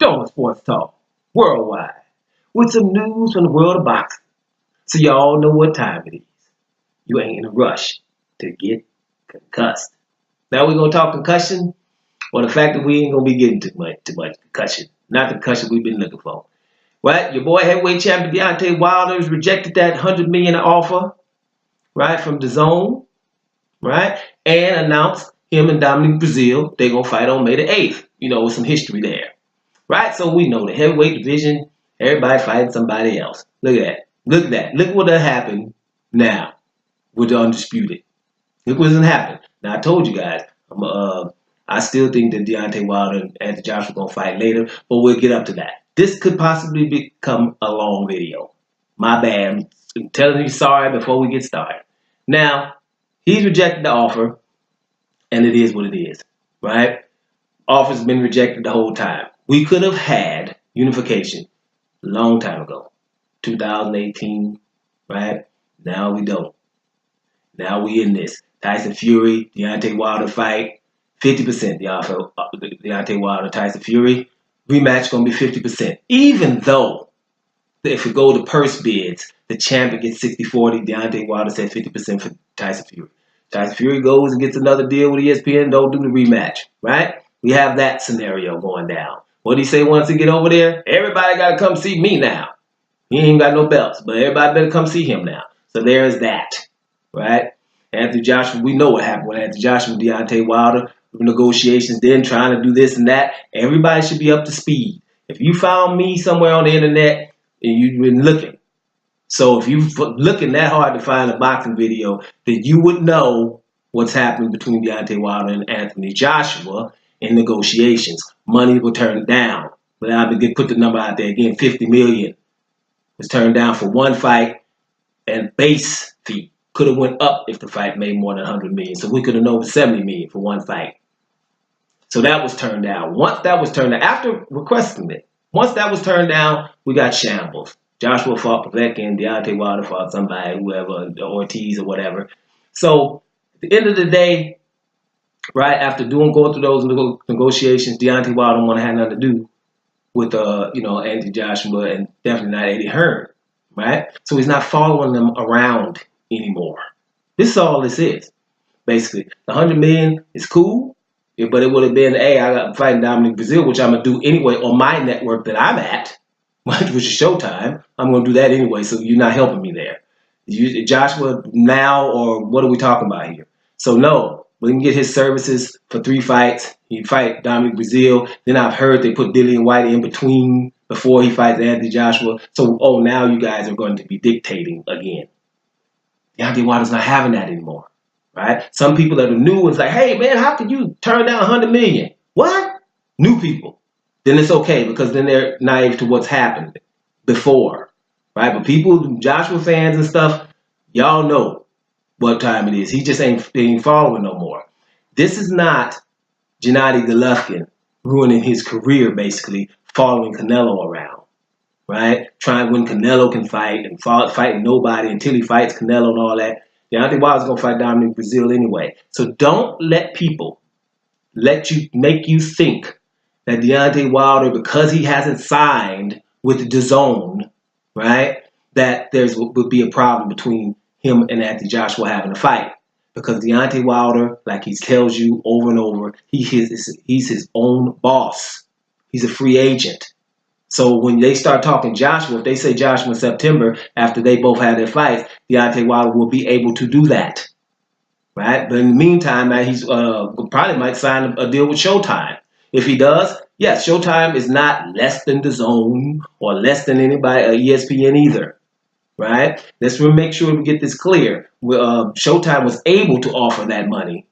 Stone Sports Talk, worldwide, with some news from the world of boxing, so y'all know what time it is. You ain't in a rush to get concussed. Now we're gonna talk concussion, or the fact that we ain't gonna be getting too much concussion. Not the concussion we've been looking for. Right? Your boy heavyweight champion Deontay Wilder's rejected that $100 million offer, right, from DAZN, right, and announced him and Dominic Brazil they're gonna fight on May the 8th. You know, with some history there. Right? So we know the heavyweight division, everybody fighting somebody else. Look at that. Look at that. Look what happened now with the Undisputed. Look what doesn't happen. Now, I told you guys, I still think that Deontay Wilder and Anthony Joshua are going to fight later, but we'll get up to that. This could possibly become a long video. My bad. I'm telling you sorry before we get started. Now, he's rejected the offer, and it is what it is, right? Offer's been rejected the whole time. We could have had unification a long time ago, 2018, right? Now we don't. Now we in this. Tyson Fury, Deontay Wilder fight, 50% the offer. Deontay Wilder, Tyson Fury, rematch going to be 50%. Even though, if we go to purse bids, the champion gets 60-40. Deontay Wilder said 50% for Tyson Fury. Tyson Fury goes and gets another deal with ESPN, don't do the rematch, right? We have that scenario going down. What did he say once he get over there? Everybody got to come see me now. He ain't got no belts, but everybody better come see him now. So there's that, right? Anthony Joshua, we know what happened with Anthony Joshua and Deontay Wilder. Negotiations then, trying to do this and that. Everybody should be up to speed. If you found me somewhere on the internet and you've been looking, so if you're looking that hard to find a boxing video, then you would know what's happening between Deontay Wilder and Anthony Joshua in negotiations. Money was turned down. But I put the number out there again, $50 million was turned down for one fight, and base fee could have went up if the fight made more than $100 million. So we could have known $70 million for one fight. So that was turned down. Once that was turned down, after requesting it, once that was turned down, we got shambles. Joshua fought Povetkin, Deontay Wilder fought somebody, whoever, Ortiz or whatever. So at the end of the day, right after going through those negotiations, Deontay Wilder don't want to have nothing to do with Anthony Joshua and definitely not Eddie Hearn, right? So he's not following them around anymore. This is all this is, basically. The $100 million is cool, but it would have been, hey, I got fighting Dominic Brazil, which I'm gonna do anyway on my network that I'm at, which is Showtime. I'm gonna do that anyway, so you're not helping me there. Joshua now, or what are we talking about here? So no. We can get his services for 3 fights. He fight Dominic Brazil. Then I've heard they put Dillian White in between before he fights Anthony Joshua. So, now you guys are going to be dictating again. Deontay Wilder's not having that anymore, right? Some people that are new is like, hey, man, how could you turn down $100 million? What? New people. Then it's okay because then they're naive to what's happened before, right? But people, Joshua fans and stuff, y'all know what time it is. He just ain't following no more. This is not Gennady Golovkin ruining his career, basically, following Canelo around, right? Trying when Canelo can fight and fighting nobody until he fights Canelo and all that. Deontay Wilder's going to fight Dominic Brazil anyway. So don't let people make you think that Deontay Wilder, because he hasn't signed with the DAZN, right, that would be a problem between him and Anthony Joshua having a fight. Because Deontay Wilder, like he tells you over and over, he's his own boss. He's a free agent. So when they start talking Joshua, if they say Joshua in September, after they both have their fights, Deontay Wilder will be able to do that. Right? But in the meantime, he's probably might sign a deal with Showtime. If he does, yes, Showtime is not less than DAZN or less than anybody, ESPN either. Right? Let's make sure we get this clear. Showtime was able to offer that money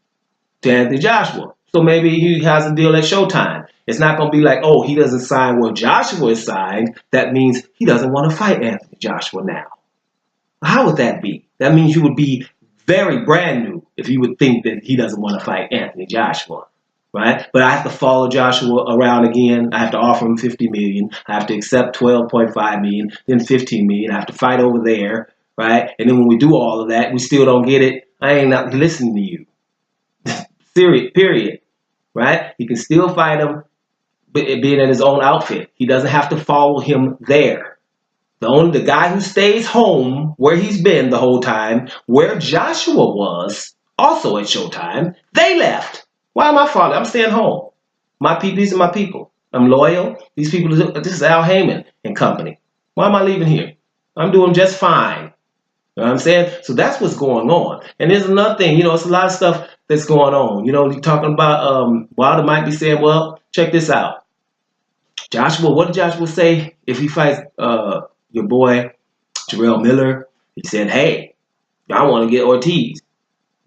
to Anthony Joshua. So maybe he has a deal at Showtime. It's not going to be like, oh, he doesn't sign where Joshua is signed. That means he doesn't want to fight Anthony Joshua now. How would that be? That means you would be very brand new if you would think that he doesn't want to fight Anthony Joshua. Right? But I have to follow Joshua around again. I have to offer him $50 million. I have to accept $12.5 million, then $15 million. I have to fight over there, right? And then when we do all of that, we still don't get it. I ain't not listening to you. Period. Right? You can still fight him being in his own outfit. He doesn't have to follow him there. The guy who stays home where he's been the whole time, where Joshua was, also at Showtime, they left. Why am I following? I'm staying home. These are my people. I'm loyal. These people, this is Al Heyman and company. Why am I leaving here? I'm doing just fine. You know what I'm saying? So that's what's going on. And there's another thing, you know, it's a lot of stuff that's going on. You know, you're talking about Wilder might be saying, well, check this out. Joshua, what did Joshua say if he fights your boy Jarrell Miller? He said, hey, I want to get Ortiz.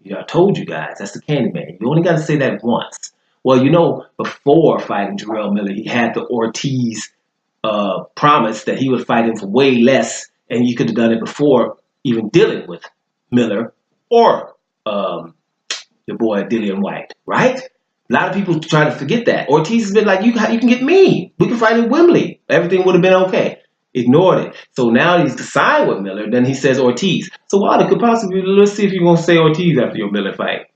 You know, I told you guys, that's the Candyman. You only got to say that once. Well, you know, before fighting Jarrell Miller, he had the Ortiz promise that he would fight him for way less, and you could have done it before even dealing with Miller or your boy Dillian White, right? A lot of people try to forget that. Ortiz has been like, you can get me. We can fight in Wembley. Everything would have been okay. Ignored it. So now he's signed with Miller. Then he says Ortiz. So Wilder could possibly, let's see if you're going to say Ortiz after your Miller fight.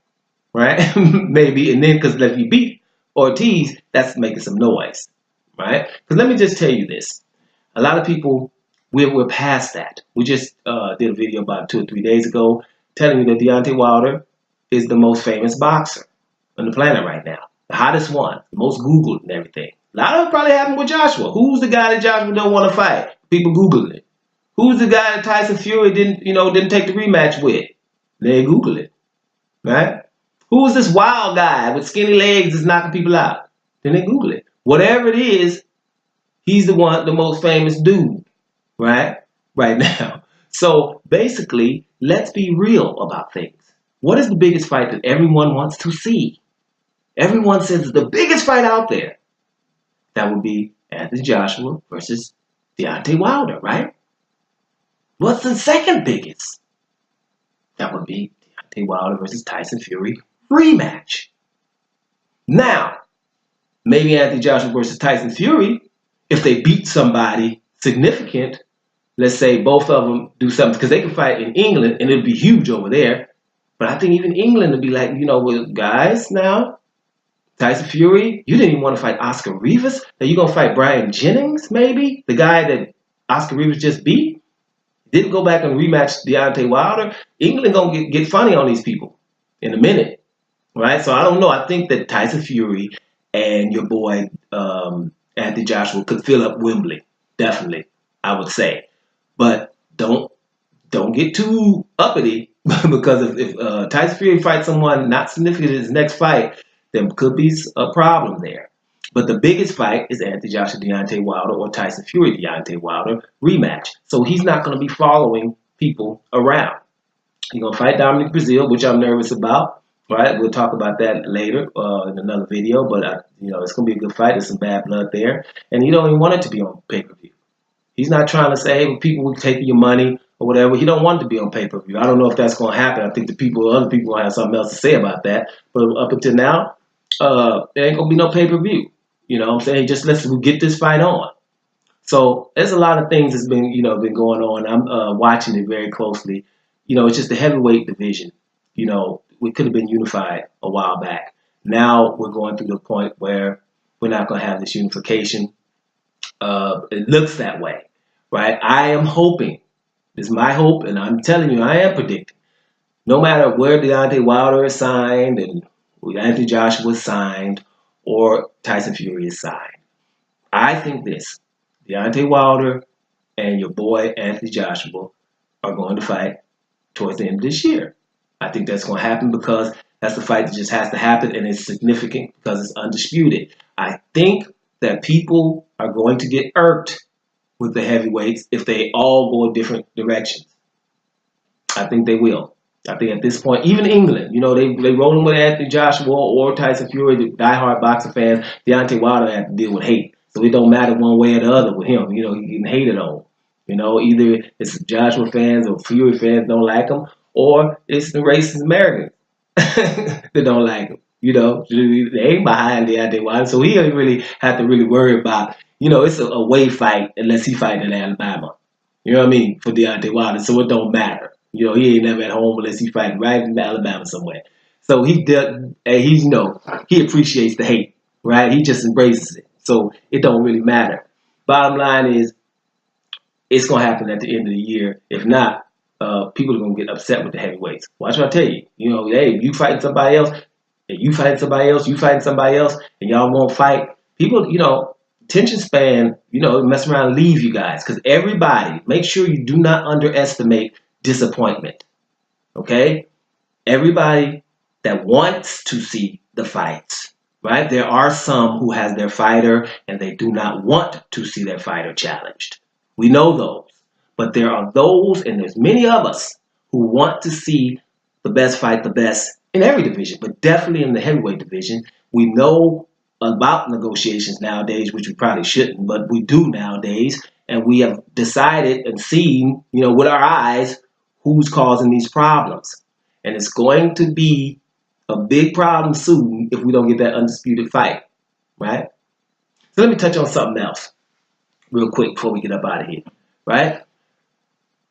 Right? Maybe. And then because if you beat Ortiz, that's making some noise. Right? Because let me just tell you this. A lot of people, we're past that. We just did a video about 2 or 3 days ago telling you that Deontay Wilder is the most famous boxer on the planet right now. The hottest one. The most Googled and everything. A lot of it probably happened with Joshua. Who's the guy that Joshua don't want to fight? People Googling it. Who's the guy that Tyson Fury didn't take the rematch with? They Google it. Right? Who's this wild guy with skinny legs that's knocking people out? Then they Google it. Whatever it is, he's the most famous dude. Right? Right now. So basically, let's be real about things. What is the biggest fight that everyone wants to see? Everyone says it's the biggest fight out there. That would be Anthony Joshua versus Deontay Wilder, right? What's the second biggest? That would be Deontay Wilder versus Tyson Fury rematch. Now, maybe Anthony Joshua versus Tyson Fury, if they beat somebody significant, let's say both of them do something, because they can fight in England and it'll be huge over there. But I think even England would be like, well, guys, now, Tyson Fury, you didn't even want to fight Oscar Rivas. Now you're going to fight Brian Jennings, maybe? The guy that Oscar Rivas just beat? Didn't go back and rematch Deontay Wilder. England going to get funny on these people in a minute. Right? So I don't know. I think that Tyson Fury and your boy Anthony Joshua could fill up Wembley. Definitely, I would say. But don't get too uppity because if Tyson Fury fights someone not significant in his next fight, there could be a problem there. But the biggest fight is Anthony Joshua, Deontay Wilder, or Tyson Fury, Deontay Wilder rematch. So he's not going to be following people around. He's going to fight Dominic Breazeale, which I'm nervous about. Right? We'll talk about that later in another video. But it's going to be a good fight. There's some bad blood there, and he don't even want it to be on pay-per-view. He's not trying to say, hey, people will take your money or whatever. He don't want it to be on pay-per-view. I don't know if that's going to happen. I think other people will have something else to say about that. But up until now, there ain't going to be no pay-per-view. You know what I'm saying? Just let's get this fight on. So there's a lot of things that's been, been going on. I'm watching it very closely. It's just the heavyweight division. We could have been unified a while back. Now we're going through the point where we're not going to have this unification. It looks that way, right? I am hoping, this is my hope, and I'm telling you, I am predicting, no matter where Deontay Wilder is signed and Anthony Joshua is signed or Tyson Fury is signed, I think this, Deontay Wilder and your boy Anthony Joshua are going to fight towards the end of this year. I think that's going to happen because that's the fight that just has to happen, and it's significant because it's undisputed. I think that people are going to get irked with the heavyweights if they all go in different directions. I think they will. I think at this point, even England, they rolling with Anthony Joshua or Tyson Fury, the diehard boxing fans. Deontay Wilder have to deal with hate. So it don't matter one way or the other with him. He getting hated on. Either it's Joshua fans or Fury fans don't like him, or it's the racist Americans that don't like him. They ain't behind Deontay Wilder, so he don't really have to worry about, it's a away fight unless he fight in Alabama. You know what I mean? For Deontay Wilder, so it don't matter. He ain't never at home unless he fight right in Alabama somewhere. So he appreciates the hate, right? He just embraces it. So it don't really matter. Bottom line is, it's gonna happen at the end of the year. If not, people are gonna get upset with the heavyweights. Watch what I tell you. You know, hey, you fighting somebody else, and you fighting somebody else, you fighting somebody else, and y'all won't fight. People, you know, attention span, you know, mess around and leave you guys. Because everybody, make sure you do not underestimate disappointment. Okay? Everybody that wants to see the fights, right? There are some who has their fighter and they do not want to see their fighter challenged. We know those. But there are those, and there's many of us, who want to see the best fight the best in every division, but definitely in the heavyweight division. We know about negotiations nowadays, which we probably shouldn't, but we do nowadays. And we have decided and seen, you know, with our eyes, who's causing these problems. And it's going to be a big problem soon if we don't get that undisputed fight, right? So let me touch on something else real quick before we get up out of here, right?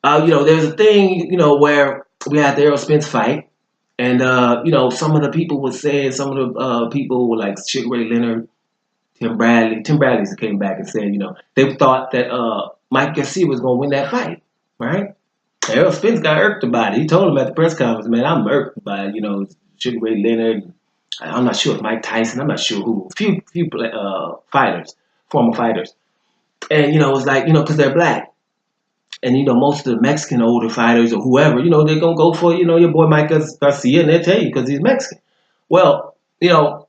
You know, there's a thing, you know, where we had the Errol Spence fight, and you know, some of the people were saying, some of the people were like Sugar Ray Leonard, Tim Bradley. Tim Bradley came back and said, you know, they thought that Mike Garcia was going to win that fight, right? Errol Spence got irked about it. He told him at the press conference, man, I'm irked by, you know, Sugar Ray Leonard. I'm not sure if Mike Tyson, I'm not sure who, few fighters, former fighters. And, you know, it was like, you know, because they're black. And, you know, most of the Mexican older fighters or whoever, you know, they're going to go for, you know, your boy Mike Garcia, and they'll tell you because he's Mexican. Well, you know,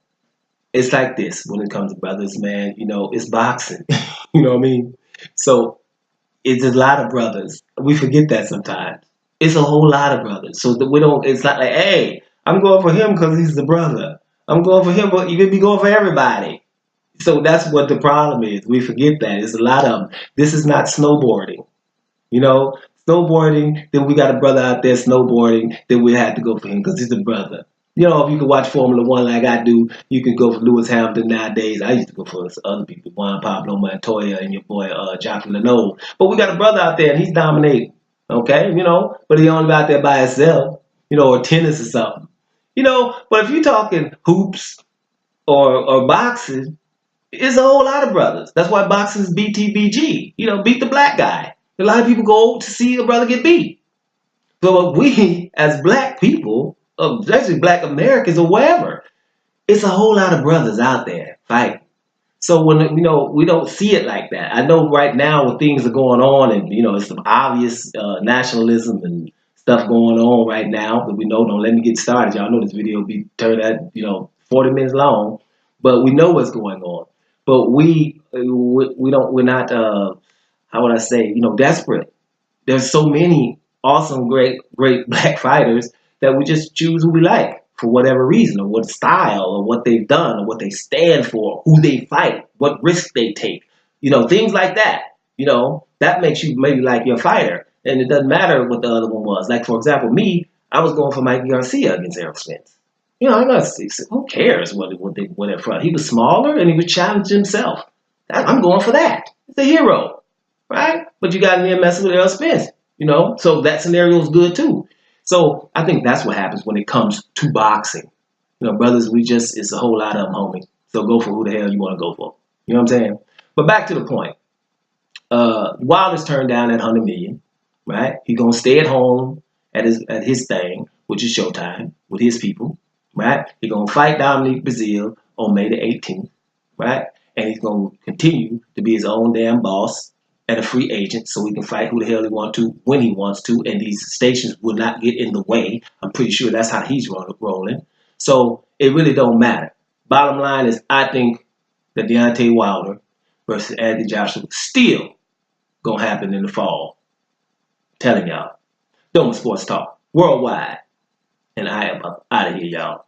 it's like this when it comes to brothers, man. You know, it's boxing. You know what I mean? So it's a lot of brothers. We forget that sometimes. It's a whole lot of brothers. So that we don't, it's not like, hey, I'm going for him because he's the brother. I'm going for him, but you could be going for everybody. So that's what the problem is. We forget that. It's a lot of them. This is not snowboarding. You know, snowboarding, then we got a brother out there snowboarding, then we had to go for him because he's a brother. You know, if you could watch Formula One like I do, you could go for Lewis Hamilton nowadays. I used to go for other people, Juan Pablo Montoya and your boy Joffrey Lenovo. But we got a brother out there and he's dominating, okay? You know, but he only out there by himself, you know, or tennis or something. You know, but if you're talking hoops or boxing, it's a whole lot of brothers. That's why boxing is BTBG. You know, beat the black guy. A lot of people go to see a brother get beat. So we, as black people, especially black Americans or whatever, it's a whole lot of brothers out there fighting. So when, you know, we don't see it like that. I know right now when things are going on and, you know, it's some obvious nationalism and stuff going on right now that we know. Don't let me get started. Y'all know this video will be turned at, you know, 40 minutes long. But we know what's going on. But we're not, how would I say, you know, desperate. There's so many awesome, great black fighters that we just choose who we like for whatever reason, or what style, or what they've done, or what they stand for, who they fight, what risk they take, you know, things like that. You know, that makes you maybe like your fighter, and it doesn't matter what the other one was. Like, for example, me, I was going for Mike Garcia against Errol Spence. You know, I'm not, who cares what they're from? He was smaller and he was challenging himself. I'm going for that. It's a hero, right? But you got in there messing with Errol Spence, you know, so that scenario is good too. So I think that's what happens when it comes to boxing. You know, brothers, it's a whole lot of them, homie. So go for who the hell you want to go for. You know what I'm saying? But back to the point. Wilder's turned down that $100 million, right? He's gonna stay at home at his thing, which is Showtime, with his people, right? He's gonna fight Dominique Brazil on May the 18th, right? And he's gonna continue to be his own damn boss and a free agent, so he can fight who the hell he wants to, when he wants to, and these stations will not get in the way. I'm pretty sure that's how he's rolling. So it really don't matter. Bottom line is, I think that Deontay Wilder versus Anthony Joshua still gonna happen in the fall. I'm telling y'all. Doma Sports Talk worldwide, and I am out of here, y'all.